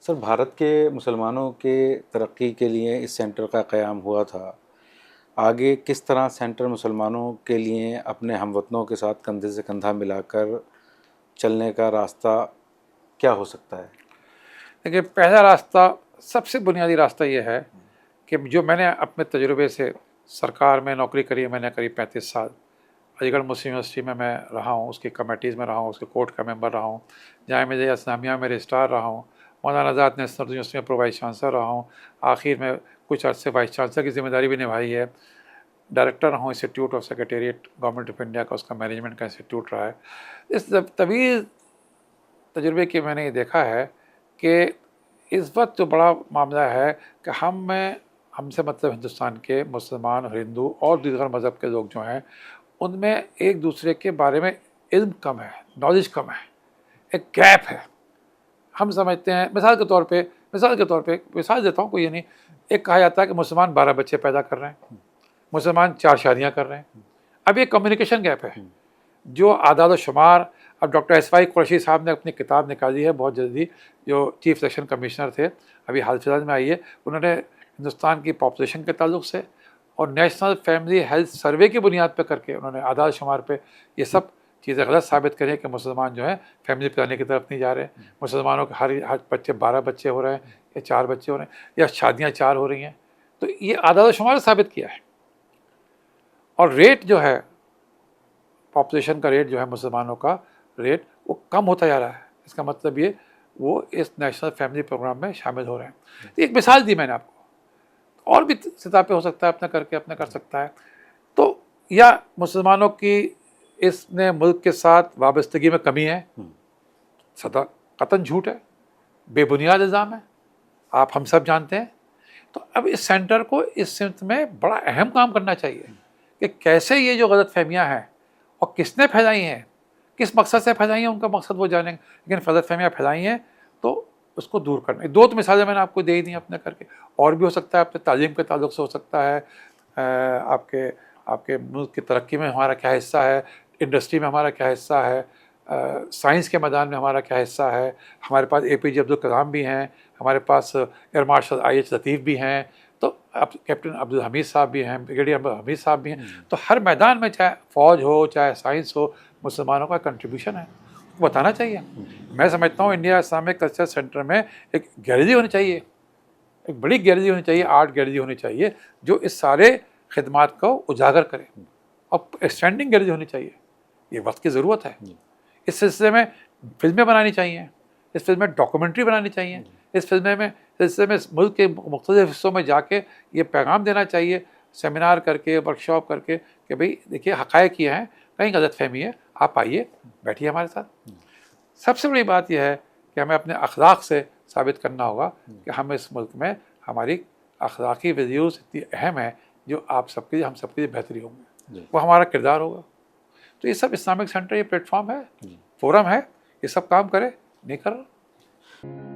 سر، بھارت کے مسلمانوں کے ترقی کے لیے اس سینٹر کا قیام ہوا تھا. آگے کس طرح سینٹر مسلمانوں کے لیے اپنے ہم وطنوں کے ساتھ کندھے سے کندھا ملا کر چلنے کا راستہ کیا ہو سکتا ہے؟ دیکھیے، پہلا راستہ، سب سے بنیادی راستہ یہ ہے کہ جو میں نے اپنے تجربے سے سرکار میں نوکری کری ہے، میں نے قریب 35 سال علی گڑھ مسلم یونیورسٹی میں رہا ہوں، اس کی کمیٹیز میں رہا ہوں، اس کے کورٹ کا ممبر رہا ہوں، جامعہ ملیہ اسلامیہ میں رجسٹرار رہا ہوں، مولانا آزاد نیشنل یونیورسٹی میں پرو وائس چانسلر رہا ہوں، آخر میں کچھ عرصے وائس چانسلر کی ذمہ داری بھی نبھائی ہے، ڈائریکٹر رہا ہوں institute of secretariat government of India کا، اس کا مینجمنٹ کا انسٹیٹیوٹ رہا ہے. اس طویل تجربے کے میں نے یہ دیکھا ہے کہ اس وقت جو بڑا معاملہ ہے کہ ہم سے مطلب ہندوستان کے مسلمان اور ہندو اور دیگر مذہب کے لوگ جو ہیں، ان میں ایک دوسرے کے بارے میں علم کم ہے، نالج کم ہے، ایک گیپ ہے. ہم سمجھتے ہیں، مثال دیتا ہوں، کوئی یہ نہیں، ایک کہا جاتا ہے کہ مسلمان 12 بچے پیدا کر رہے ہیں، مسلمان 4 شادیاں کر رہے ہیں. اب یہ کمیونیکیشن گیپ ہے جو اعداد و شمار. اب ڈاکٹر اسوائی قریشی صاحب نے اپنی کتاب نکالی ہے بہت جلدی، جو چیف الیکشن کمشنر تھے، ابھی حال فی الحال میں آئی ہے. انہوں نے ہندوستان کی پاپولیشن کے تعلق سے اور نیشنل فیملی ہیلتھ سروے کی بنیاد پہ کر کے انہوں نے اعداد و شمار پہ یہ سب چیزیں غلط ثابت کریں کہ مسلمان جو ہیں فیملی پلاننگ کی طرف نہیں جا رہے. مسلمانوں کے ہر بچے 12 بچے ہو رہے ہیں یا 4 بچے ہو رہے ہیں یا شادیاں 4 ہو رہی ہیں. تو یہ اعداد و شمار ثابت کیا ہے. اور ریٹ جو ہے، پاپولیشن کا ریٹ جو ہے، مسلمانوں کا ریٹ وہ کم ہوتا جا رہا ہے. اس کا مطلب یہ وہ اس نیشنل فیملی پروگرام میں شامل ہو رہے ہیں. ایک مثال دی میں نے آپ کو، اور بھی سطح پہ ہو سکتا ہے، اپنا کر سکتا ہے. تو یا مسلمانوں کی اس نے ملک کے ساتھ وابستگی میں کمی ہے، قطعاً جھوٹ ہے، بے بنیاد الزام ہے، ہم سب جانتے ہیں. تو اب اس سینٹر کو اس سمت میں بڑا اہم کام کرنا چاہیے کہ کیسے یہ جو غلط فہمیاں ہیں اور کس نے پھیلائی ہیں، کس مقصد سے پھیلائی ہیں، ان کا مقصد وہ جانیں گے، لیکن غلط فہمیاں پھیلائی ہیں تو اس کو دور کرنا. 2 تو مثالیں میں نے آپ کو دے ہی دی اپنے کر کے، اور بھی ہو سکتا ہے. اپنے تعلیم کے تعلق سے ہو سکتا ہے، آپ کے ملک کی ترقی میں ہمارا کیا حصہ ہے، انڈسٹری میں ہمارا کیا حصہ ہے، سائنس کے میدان میں ہمارا کیا حصہ ہے. ہمارے پاس اے پی جے عبدالکلام بھی ہیں، ہمارے پاس ایئر مارشل آئی ایچ لطیف بھی ہیں، تو اب کیپٹن عبدالحمید صاحب بھی ہیں، بریگیڈیئر عبدالحمید صاحب بھی ہیں. تو ہر میدان میں، چاہے فوج ہو چاہے سائنس ہو، مسلمانوں کا کنٹریبیوشن ہے، بتانا چاہیے. میں سمجھتا ہوں انڈیا اسلامک کلچر سینٹر میں ایک گیلری ہونی چاہیے، ایک بڑی گیلری ہونی چاہیے، آرٹ گیلری ہونی چاہیے جو اس سارے خدمات کو اجاگر کرے. اور اسٹینڈنگ گیلری ہونی چاہیے، یہ وقت کی ضرورت ہے. اس سلسلے میں فلمیں بنانی چاہیے، اس سلسلے میں ڈاکومنٹری بنانی چاہیے، اس سلسلے میں ملک کے مختلف حصوں میں جا کے یہ پیغام دینا چاہیے، سیمینار کر کے، ورک شاپ کر کے، کہ بھئی دیکھیے حقائق یہ ہیں، کہیں غلط فہمی ہے، آپ آئیے، بیٹھیے ہمارے ساتھ. سب سے بڑی بات یہ ہے کہ ہمیں اپنے اخلاق سے ثابت کرنا ہوگا کہ ہم اس ملک میں ہماری اخلاقی ویلیوز اتنی اہم ہیں جو ہم سب کے لیے بہتری ہوں گے، وہ ہمارا کردار ہوگا. تو یہ سب اسلامک سینٹر، یہ پلیٹ فارم ہے، فورم ہے، یہ سب کام کرے، نہیں کر رہا.